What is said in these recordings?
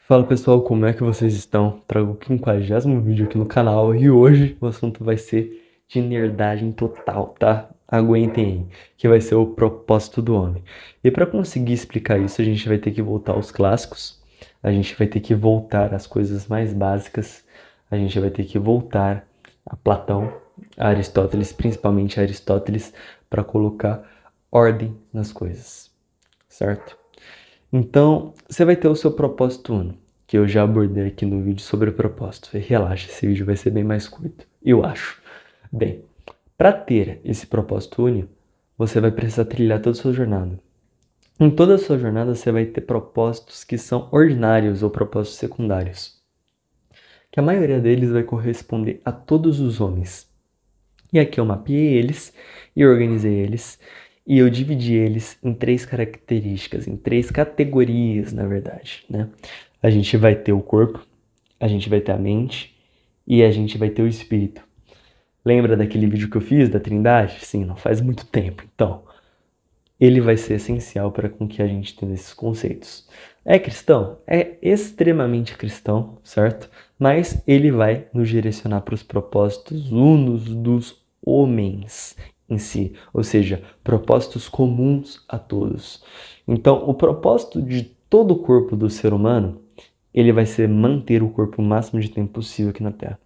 Fala pessoal, como é que vocês estão? Trago o 50º vídeo aqui no canal e hoje o assunto vai ser de nerdagem total, tá? Aguentem aí, que vai ser o propósito do homem. E para conseguir explicar isso, a gente vai ter que voltar aos clássicos, a gente vai ter que voltar às coisas mais básicas, a gente vai ter que voltar a Platão, a Aristóteles, principalmente a Aristóteles, para colocar ordem nas coisas, certo? Então, você vai ter o seu propósito uno, que eu já abordei aqui no vídeo sobre o propósito. E relaxa, esse vídeo vai ser bem mais curto, eu acho. Bem, para ter esse propósito único, você vai precisar trilhar toda a sua jornada. Em toda a sua jornada, você vai ter propósitos que são ordinários ou propósitos secundários, que a maioria deles vai corresponder a todos os homens. E aqui eu mapeei eles e organizei eles e eu dividi eles em três características, em três categorias, na verdade, né? A gente vai ter o corpo, a gente vai ter a mente e a gente vai ter o espírito. Lembra daquele vídeo que eu fiz da Trindade? Sim, não faz muito tempo. Então, ele vai ser essencial para com que a gente tenha esses conceitos. É cristão? É extremamente cristão, certo? Mas ele vai nos direcionar para os propósitos unos dos homens em si, ou seja, propósitos comuns a todos. Então, o propósito de todo o corpo do ser humano, ele vai ser manter o corpo o máximo de tempo possível aqui na Terra.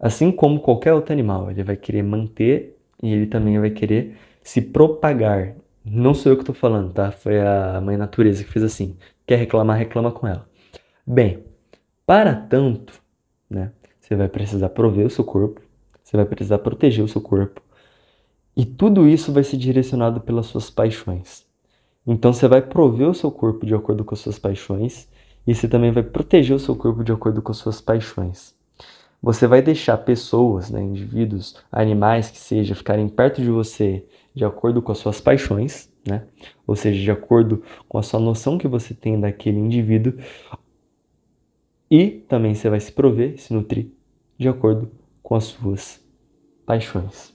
Assim como qualquer outro animal, ele vai querer manter e ele também vai querer se propagar. Não sou eu que estou falando, tá? Foi a mãe natureza que fez assim. Quer reclamar, reclama com ela. Bem, para tanto, né? Você vai precisar prover o seu corpo, você vai precisar proteger o seu corpo, e tudo isso vai ser direcionado pelas suas paixões. Então você vai prover o seu corpo de acordo com as suas paixões, e você também vai proteger o seu corpo de acordo com as suas paixões. Você vai deixar pessoas, né, indivíduos, animais que seja, ficarem perto de você de acordo com as suas paixões, né? Ou seja, de acordo com a sua noção que você tem daquele indivíduo. E também você vai se prover, se nutrir, de acordo com as suas paixões,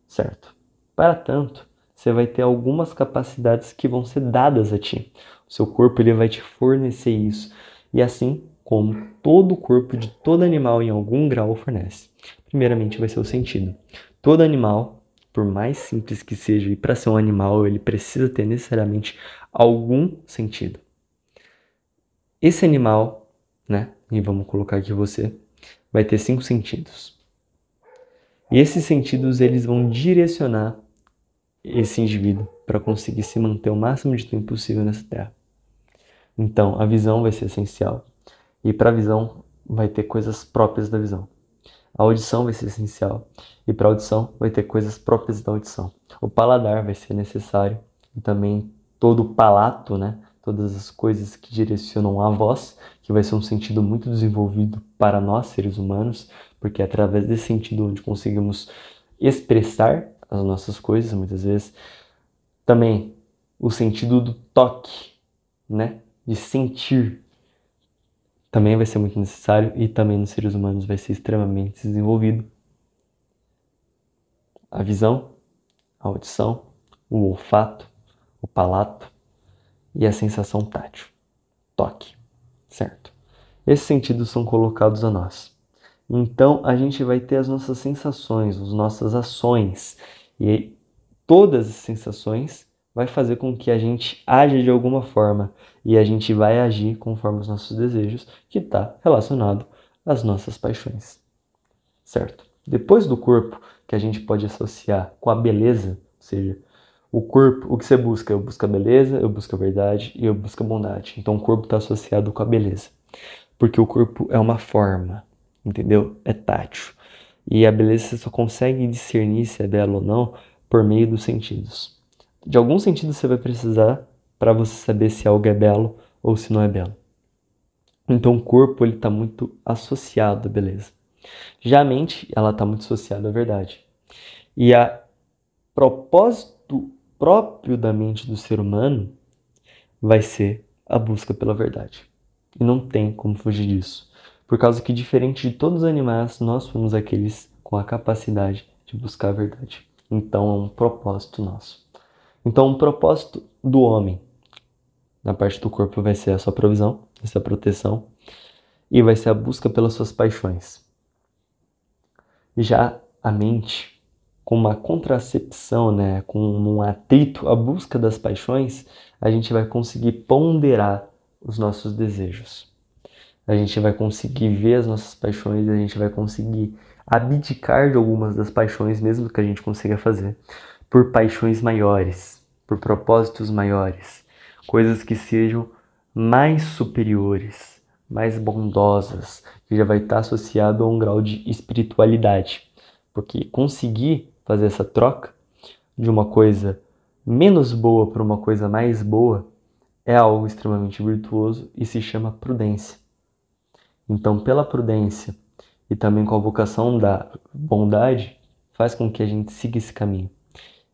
certo? Para tanto, você vai ter algumas capacidades que vão ser dadas a ti. O seu corpo ele vai te fornecer isso. E assim como todo o corpo de todo animal em algum grau fornece. Primeiramente vai ser o sentido. Todo animal, por mais simples que seja, e para ser um animal, ele precisa ter necessariamente algum sentido. Esse animal, né, e vamos colocar aqui você, vai ter 5 sentidos. E esses sentidos eles vão direcionar esse indivíduo para conseguir se manter o máximo de tempo possível nessa terra. Então, a visão vai ser essencial. E para a visão, vai ter coisas próprias da visão. A audição vai ser essencial. E para a audição, vai ter coisas próprias da audição. O paladar vai ser necessário. E também todo o palato, né? Todas as coisas que direcionam a voz, que vai ser um sentido muito desenvolvido para nós, seres humanos, porque é através desse sentido onde conseguimos expressar as nossas coisas, muitas vezes. Também o sentido do toque, né? De sentir também vai ser muito necessário e também nos seres humanos vai ser extremamente desenvolvido. A visão, a audição, o olfato, o palato e a sensação tátil, toque, certo? Esses sentidos são colocados a nós. Então a gente vai ter as nossas sensações, as nossas ações e todas as sensações vai fazer com que a gente aja de alguma forma e a gente vai agir conforme os nossos desejos, que está relacionado às nossas paixões, certo? Depois do corpo, que a gente pode associar com a beleza, ou seja, o corpo, o que você busca? Eu busco a beleza, eu busco a verdade e eu busco a bondade. Então o corpo está associado com a beleza, porque o corpo é uma forma, entendeu? É tátil. E a beleza você só consegue discernir se é bela ou não por meio dos sentidos. De algum sentido você vai precisar para você saber se algo é belo ou se não é belo. Então o corpo ele está muito associado à beleza. Já a mente ela está muito associada à verdade. E a propósito próprio da mente do ser humano vai ser a busca pela verdade. E não tem como fugir disso. Por causa que, diferente de todos os animais, nós somos aqueles com a capacidade de buscar a verdade. Então é um propósito nosso. Então, o propósito do homem, Na parte do corpo vai ser a sua provisão, vai ser a proteção e vai ser a busca pelas suas paixões. Já a mente, com uma contracepção, né, com um atrito, a busca das paixões, a gente vai conseguir ponderar os nossos desejos. A gente vai conseguir ver as nossas paixões, a gente vai conseguir abdicar de algumas das paixões, mesmo que a gente consiga fazer, por paixões maiores, por propósitos maiores, coisas que sejam mais superiores, mais bondosas, que já vai estar associado a um grau de espiritualidade. Porque conseguir fazer essa troca de uma coisa menos boa para uma coisa mais boa é algo extremamente virtuoso e se chama prudência. Então, pela prudência e também com a vocação da bondade, faz com que a gente siga esse caminho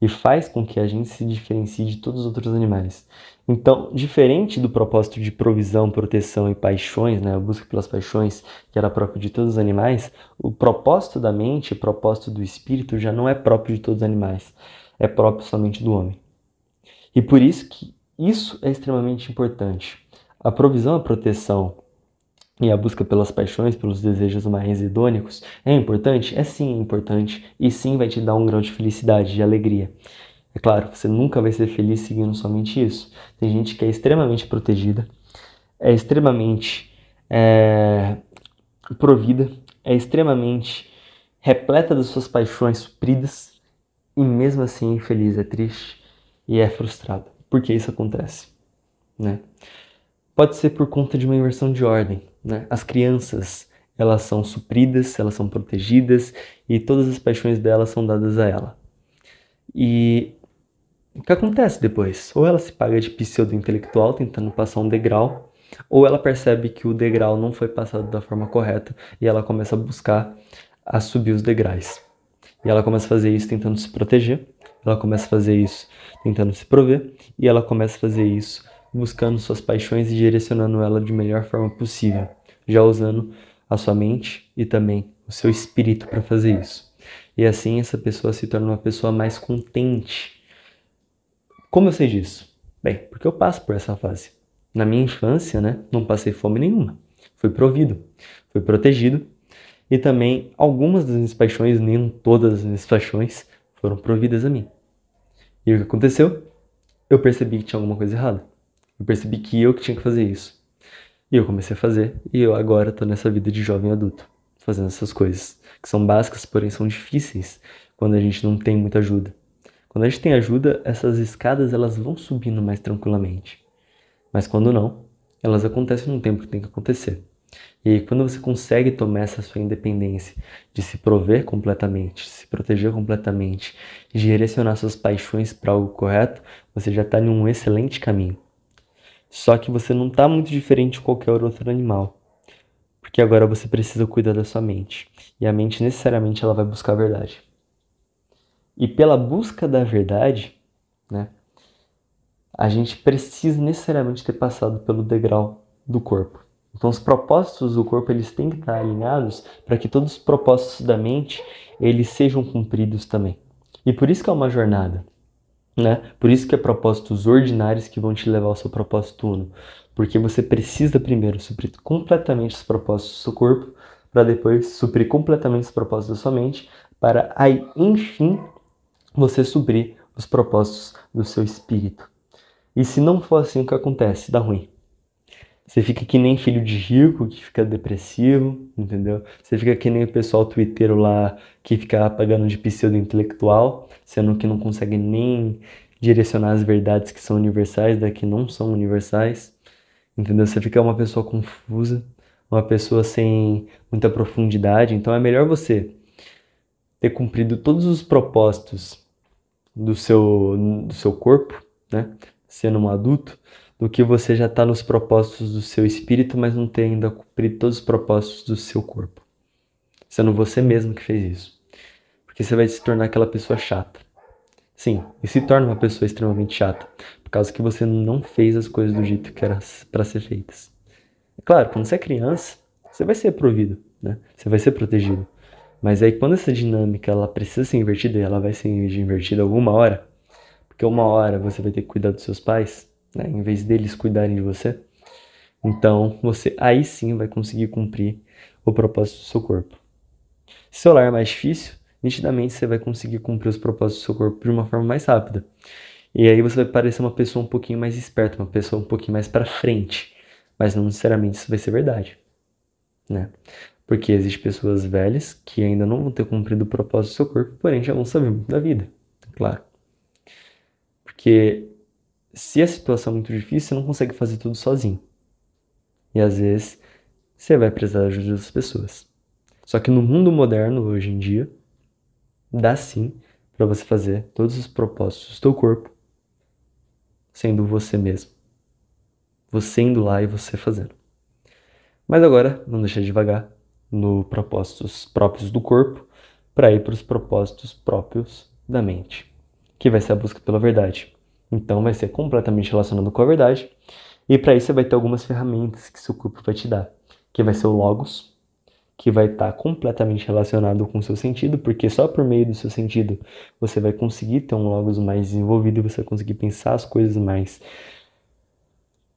e faz com que a gente se diferencie de todos os outros animais. Então, diferente do propósito de provisão, proteção e paixões, né, a busca pelas paixões, que era próprio de todos os animais, o propósito da mente, o propósito do espírito já não é próprio de todos os animais, é próprio somente do homem. E por isso que isso é extremamente importante. A provisão, a proteção e a busca pelas paixões, pelos desejos mais idôneos, é importante? É sim, importante. E sim vai te dar um grau de felicidade, de alegria. É claro, você nunca vai ser feliz seguindo somente isso. Tem gente que é extremamente protegida, é extremamente provida, é extremamente repleta das suas paixões supridas e mesmo assim é infeliz, é triste e é frustrado. Por que isso acontece? Né? Pode ser por conta de uma inversão de ordem, né? As crianças, elas são supridas, elas são protegidas e todas as paixões delas são dadas a ela. E o que acontece depois? Ou ela se paga de pseudo-intelectual tentando passar um degrau, ou ela percebe que o degrau não foi passado da forma correta e ela começa a buscar a subir os degraus. E ela começa a fazer isso tentando se proteger, ela começa a fazer isso tentando se prover e ela começa a fazer isso buscando suas paixões e direcionando ela de melhor forma possível, já usando a sua mente e também o seu espírito para fazer isso. E assim essa pessoa se torna uma pessoa mais contente. Como eu sei disso? Bem, porque eu passo por essa fase. Na minha infância, né, não passei fome nenhuma. Fui provido, fui protegido e também algumas das minhas paixões, nem todas as minhas paixões, foram providas a mim. E o que aconteceu? Eu percebi que tinha alguma coisa errada. Eu percebi que eu que tinha que fazer isso. E eu comecei a fazer, e eu agora tô nessa vida de jovem adulto, fazendo essas coisas, que são básicas, porém são difíceis quando a gente não tem muita ajuda. Quando a gente tem ajuda, essas escadas elas vão subindo mais tranquilamente. Mas quando não, elas acontecem no tempo que tem que acontecer. E aí, quando você consegue tomar essa sua independência de se prover completamente, de se proteger completamente, de direcionar suas paixões para algo correto, você já está em um excelente caminho. Só que você não está muito diferente de qualquer outro animal. Porque agora você precisa cuidar da sua mente. E a mente necessariamente ela vai buscar a verdade. E pela busca da verdade, né, a gente precisa necessariamente ter passado pelo degrau do corpo. Então os propósitos do corpo eles têm que estar alinhados para que todos os propósitos da mente eles sejam cumpridos também. E por isso que é uma jornada. Né? Por isso que é propósitos ordinários que vão te levar ao seu propósito uno. Porque você precisa primeiro suprir completamente os propósitos do seu corpo, para depois suprir completamente os propósitos da sua mente, para aí, enfim, você suprir os propósitos do seu espírito. E se não for assim, o que acontece? Dá ruim. Você fica que nem filho de rico, que fica depressivo, entendeu? Você fica que nem o pessoal twitteiro lá, que fica pagando de pseudo-intelectual, sendo que não consegue nem direcionar as verdades que são universais da que não são universais, entendeu? Você fica uma pessoa confusa, uma pessoa sem muita profundidade. Então é melhor você ter cumprido todos os propósitos do seu corpo, né? Sendo um adulto, do que você já está nos propósitos do seu espírito, mas não ter ainda cumprido todos os propósitos do seu corpo. Sendo você mesmo que fez isso. Porque você vai se tornar aquela pessoa chata. Sim, e se torna uma pessoa extremamente chata, por causa que você não fez as coisas do jeito que era para ser feitas. É claro, quando você é criança, você vai ser provido, né? Você vai ser protegido. Mas aí quando essa dinâmica ela precisa ser invertida, e ela vai ser invertida alguma hora, porque uma hora você vai ter que cuidar dos seus pais, né? Em vez deles cuidarem de você. Então, você aí sim vai conseguir cumprir o propósito do seu corpo. Se seu lar é mais difícil, nitidamente você vai conseguir cumprir os propósitos do seu corpo de uma forma mais rápida. E aí você vai parecer uma pessoa um pouquinho mais esperta, uma pessoa um pouquinho mais para frente. Mas não necessariamente isso vai ser verdade, né? Porque existem pessoas velhas que ainda não vão ter cumprido o propósito do seu corpo, porém já vão saber muito da vida, claro. Porque se a situação é muito difícil, você não consegue fazer tudo sozinho. E às vezes você vai precisar da ajuda das pessoas. Só que no mundo moderno, hoje em dia, dá sim para você fazer todos os propósitos do teu corpo sendo você mesmo. Você indo lá e você fazendo. Mas agora, vamos deixar devagar no propósitos próprios do corpo para ir para os propósitos próprios da mente, que vai ser a busca pela verdade. Então vai ser completamente relacionado com a verdade. E para isso você vai ter algumas ferramentas que seu corpo vai te dar, que vai ser o Logos, que vai estar completamente relacionado com o seu sentido, porque só por meio do seu sentido você vai conseguir ter um Logos mais desenvolvido e você vai conseguir pensar as coisas mais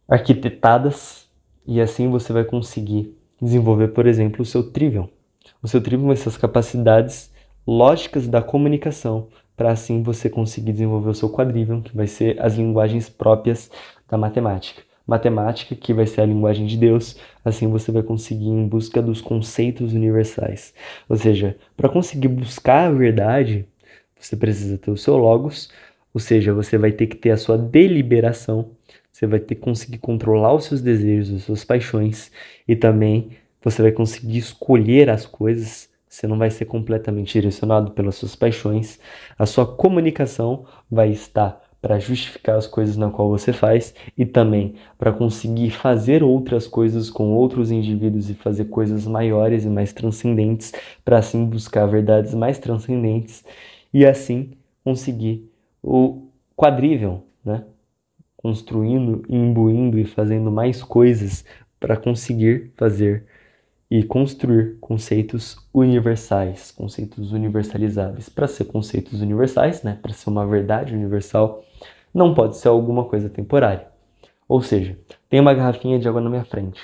arquitetadas, e assim você vai conseguir desenvolver, por exemplo, o seu Trivium. O seu Trivium vai ser as capacidades lógicas da comunicação, para assim você conseguir desenvolver o seu Quadrivium, que vai ser as linguagens próprias da matemática. Matemática, que vai ser a linguagem de Deus, assim você vai conseguir ir em busca dos conceitos universais. Ou seja, para conseguir buscar a verdade, você precisa ter o seu Logos, ou seja, você vai ter que ter a sua deliberação, você vai ter que conseguir controlar os seus desejos, as suas paixões, e também você vai conseguir escolher as coisas. Você não vai ser completamente direcionado pelas suas paixões. A sua comunicação vai estar para justificar as coisas na qual você faz e também para conseguir fazer outras coisas com outros indivíduos e fazer coisas maiores e mais transcendentes, para assim buscar verdades mais transcendentes e assim conseguir o quadrivium, né? Construindo, imbuindo e fazendo mais coisas para conseguir fazer e construir conceitos universais, conceitos universalizáveis. Para ser conceitos universais, né, para ser uma verdade universal, não pode ser alguma coisa temporária. Ou seja, tem uma garrafinha de água na minha frente.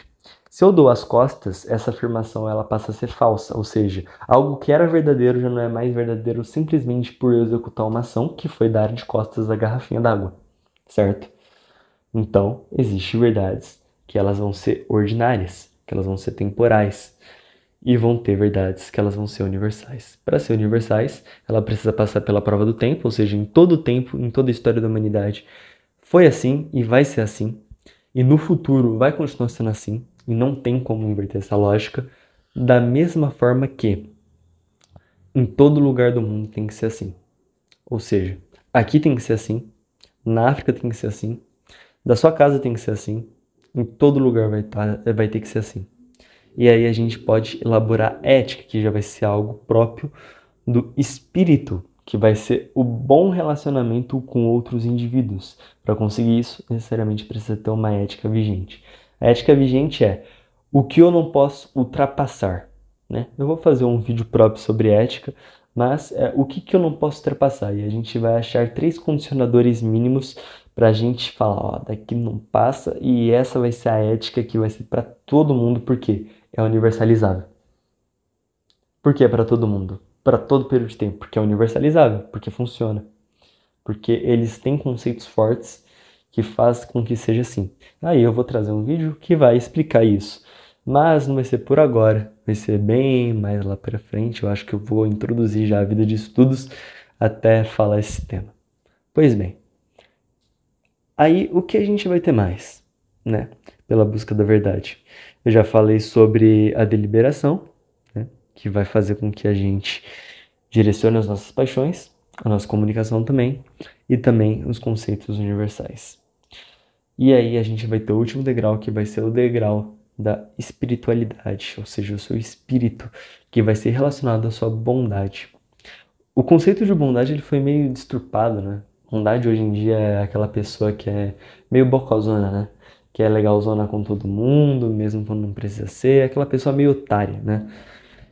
Se eu dou as costas, essa afirmação ela passa a ser falsa, ou seja, algo que era verdadeiro já não é mais verdadeiro simplesmente por eu executar uma ação que foi dar de costas à garrafinha d'água, certo? Então, existem verdades que elas vão ser ordinárias, que elas vão ser temporais, e vão ter verdades que elas vão ser universais. Para ser universais, ela precisa passar pela prova do tempo, ou seja, em todo o tempo, em toda a história da humanidade, foi assim e vai ser assim, e no futuro vai continuar sendo assim, e não tem como inverter essa lógica, da mesma forma que em todo lugar do mundo tem que ser assim. Ou seja, aqui tem que ser assim, na África tem que ser assim, da sua casa tem que ser assim, em todo lugar vai ter que ser assim. E aí a gente pode elaborar ética, que já vai ser algo próprio do espírito, que vai ser o bom relacionamento com outros indivíduos. Para conseguir isso, necessariamente precisa ter uma ética vigente. A ética vigente é o que eu não posso ultrapassar, né? Eu vou fazer um vídeo próprio sobre ética, mas o que eu não posso ultrapassar? E a gente vai achar 3 condicionadores mínimos para a gente falar, ó, daqui não passa, e essa vai ser a ética que vai ser para todo mundo, porque é universalizável. Por que é para todo mundo? Para todo período de tempo, porque é universalizável, porque funciona. Porque eles têm conceitos fortes que fazem com que seja assim. Aí eu vou trazer um vídeo que vai explicar isso. Mas não vai ser por agora, vai ser bem mais lá para frente. Eu acho que eu vou introduzir já a vida de estudos até falar esse tema. Pois bem, aí o que a gente vai ter mais, né? Pela busca da verdade. Eu já falei sobre a deliberação, né? Que vai fazer com que a gente direcione as nossas paixões, a nossa comunicação também, e também os conceitos universais. E aí a gente vai ter o último degrau, que vai ser o degrau da espiritualidade, ou seja, o seu espírito, que vai ser relacionado à sua bondade. O conceito de bondade ele foi meio deturpado, né? Bondade hoje em dia é aquela pessoa que é meio bocozona, né? Que é legalzona com todo mundo, mesmo quando não precisa ser, é aquela pessoa meio otária, né?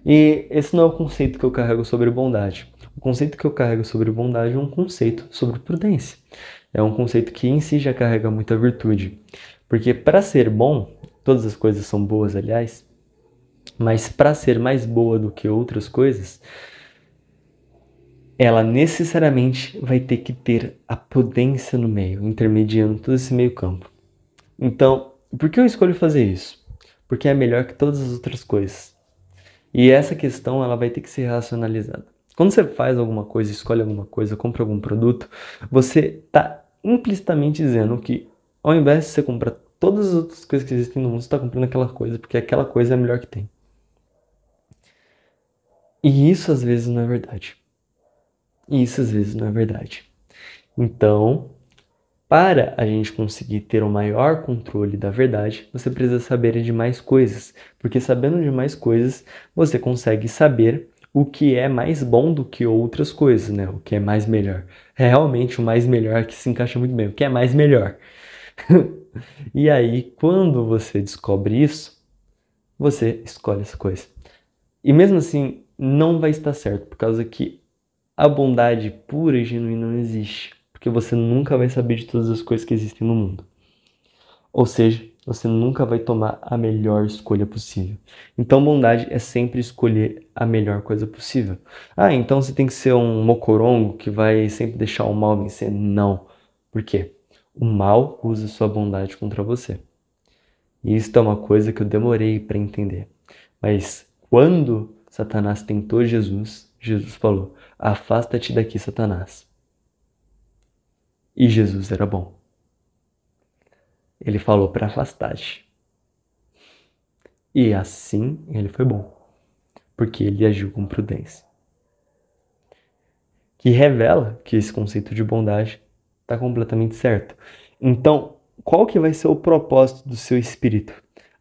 E esse não é o conceito que eu carrego sobre bondade. O conceito que eu carrego sobre bondade é um conceito sobre prudência. É um conceito que em si já carrega muita virtude. Porque para ser bom, todas as coisas são boas, aliás, mas para ser mais boa do que outras coisas, ela necessariamente vai ter que ter a prudência no meio, intermediando todo esse meio campo. Então, por que eu escolho fazer isso? Porque é melhor que todas as outras coisas. E essa questão ela vai ter que ser racionalizada. Quando você faz alguma coisa, escolhe alguma coisa, compra algum produto, você está implicitamente dizendo que ao invés de você comprar todas as outras coisas que existem no mundo, você está comprando aquela coisa, porque aquela coisa é a melhor que tem. E isso às vezes não é verdade. E isso às vezes não é verdade. Então, para a gente conseguir ter o maior controle da verdade, você precisa saber de mais coisas, porque sabendo de mais coisas, você consegue saber o que é mais bom do que outras coisas, né? O que é mais melhor. É realmente o mais melhor que se encaixa muito bem, o que é mais melhor. E aí, quando você descobre isso, você escolhe essa coisa. E mesmo assim, não vai estar certo, por causa que a bondade pura e genuína não existe, porque você nunca vai saber de todas as coisas que existem no mundo. Ou seja, você nunca vai tomar a melhor escolha possível. Então, bondade é sempre escolher a melhor coisa possível. Ah, então você tem que ser um mocorongo que vai sempre deixar o mal vencer? Não. Por quê? O mal usa sua bondade contra você. E isso é uma coisa que eu demorei para entender. Mas quando Satanás tentou Jesus, Jesus falou: afasta-te daqui, Satanás. E Jesus era bom. Ele falou para afastar-te. E assim ele foi bom, porque ele agiu com prudência. Que revela que esse conceito de bondade está completamente certo. Então, qual que vai ser o propósito do seu espírito?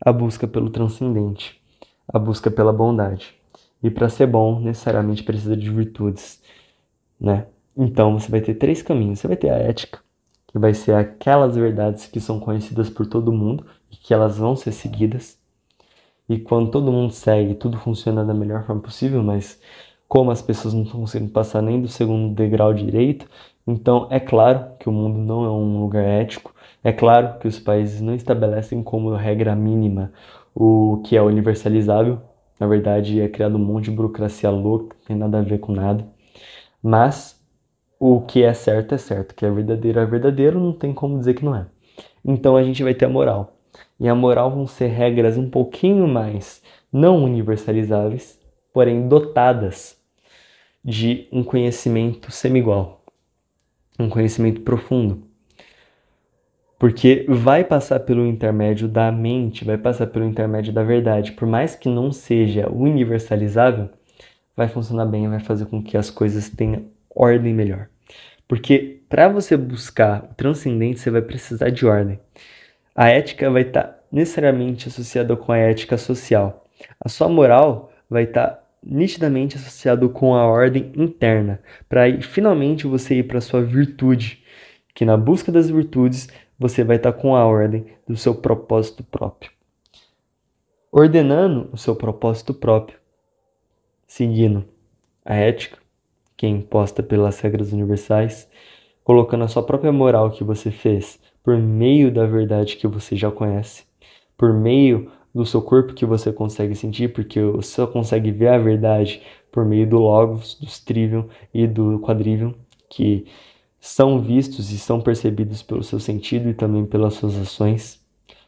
A busca pelo transcendente, a busca pela bondade. E para ser bom, necessariamente precisa de virtudes, né? Então, você vai ter três caminhos. Você vai ter a ética, que vai ser aquelas verdades que são conhecidas por todo mundo e que elas vão ser seguidas. E quando todo mundo segue, tudo funciona da melhor forma possível, mas como as pessoas não estão conseguindo passar nem do segundo degrau direito, então é claro que o mundo não é um lugar ético, é claro que os países não estabelecem como regra mínima o que é universalizável, na verdade é criado um monte de burocracia louca, não tem nada a ver com nada, mas o que é certo, o que é verdadeiro, não tem como dizer que não é. Então a gente vai ter a moral. E a moral vão ser regras um pouquinho mais não universalizáveis, porém dotadas de um conhecimento semi-igual, um conhecimento profundo. Porque vai passar pelo intermédio da mente, vai passar pelo intermédio da verdade. Por mais que não seja universalizável, vai funcionar bem e vai fazer com que as coisas tenham ordem melhor. Porque para você buscar o transcendente, você vai precisar de ordem. A ética vai estar necessariamente associada com a ética social. A sua moral vai estar nitidamente associada com a ordem interna, para finalmente você ir para a sua virtude, que na busca das virtudes você vai estar com a ordem do seu propósito próprio. Ordenando o seu propósito próprio, seguindo a ética, que é imposta pelas regras universais, colocando a sua própria moral que você fez por meio da verdade que você já conhece, por meio do seu corpo que você consegue sentir, porque você só consegue ver a verdade por meio do logos, do trivium e do quadrivium, que são vistos e são percebidos pelo seu sentido e também pelas suas ações,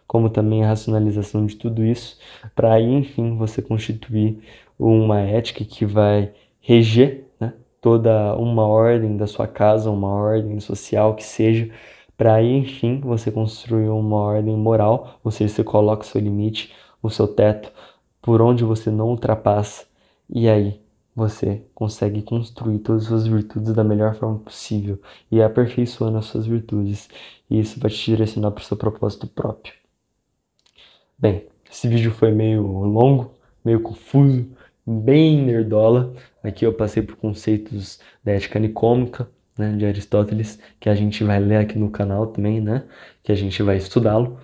como também a racionalização de tudo isso, para aí, enfim, você constituir uma ética que vai reger, né, toda uma ordem da sua casa, uma ordem social que seja, para aí, enfim, você construir uma ordem moral, ou seja, você coloca o seu limite, o seu teto, por onde você não ultrapassa, e aí você consegue construir todas as suas virtudes da melhor forma possível e aperfeiçoando as suas virtudes, e isso vai te direcionar para o seu propósito próprio. Bem, esse vídeo foi meio longo, meio confuso, bem nerdola. Aqui eu passei por conceitos da ética nicômica, né, de Aristóteles, que a gente vai ler aqui no canal também, né, que a gente vai estudá-lo,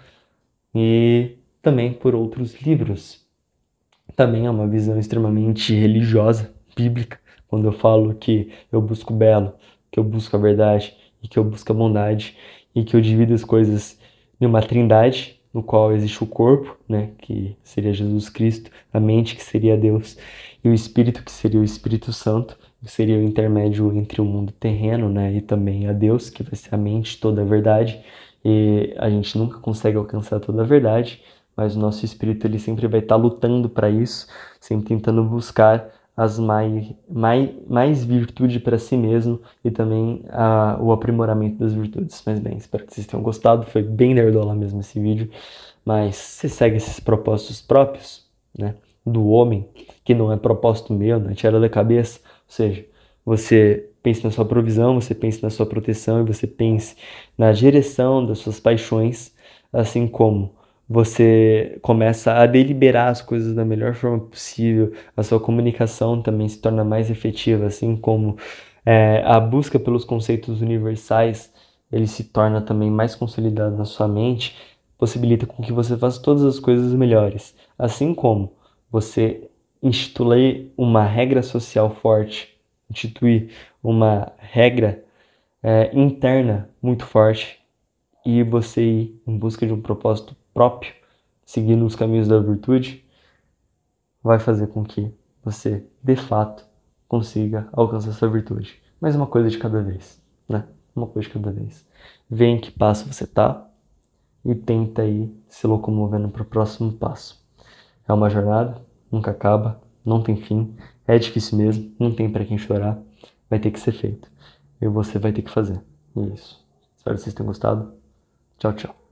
e também por outros livros. Também é uma visão extremamente religiosa, bíblica, quando eu falo que eu busco o belo, que eu busco a verdade e e que eu busco a bondade e que eu divido as coisas em uma trindade, no qual existe o corpo, né, que seria Jesus Cristo, a mente, que seria Deus, e o espírito, que seria o Espírito Santo, que seria o intermédio entre o mundo terreno, né, e também a Deus, que vai ser a mente, toda a verdade. E a gente nunca consegue alcançar toda a verdade, mas o nosso espírito ele sempre vai estar lutando para isso, sempre tentando buscar as mais virtude para si mesmo e também o aprimoramento das virtudes. Mas bem, espero que vocês tenham gostado, foi bem nerdola mesmo esse vídeo, mas você segue esses propósitos próprios, né, do homem, que não é propósito meu, não é tirada da cabeça, ou seja, você pense na sua provisão, você pense na sua proteção e você pense na direção das suas paixões, assim como você começa a deliberar as coisas da melhor forma possível, a sua comunicação também se torna mais efetiva, assim como a busca pelos conceitos universais, ele se torna também mais consolidado na sua mente, possibilita com que você faça todas as coisas melhores, assim como você instituir uma regra social forte, instituir uma regra interna muito forte e você ir em busca de um propósito próprio, seguindo os caminhos da virtude, vai fazer com que você, de fato, consiga alcançar essa virtude. Mas uma coisa de cada vez, né? Uma coisa de cada vez. Vê em que passo você tá e tenta aí se locomovendo para o próximo passo. É uma jornada, nunca acaba, não tem fim, é difícil mesmo, não tem para quem chorar, vai ter que ser feito. E você vai ter que fazer. E é isso. Espero que vocês tenham gostado. Tchau, tchau.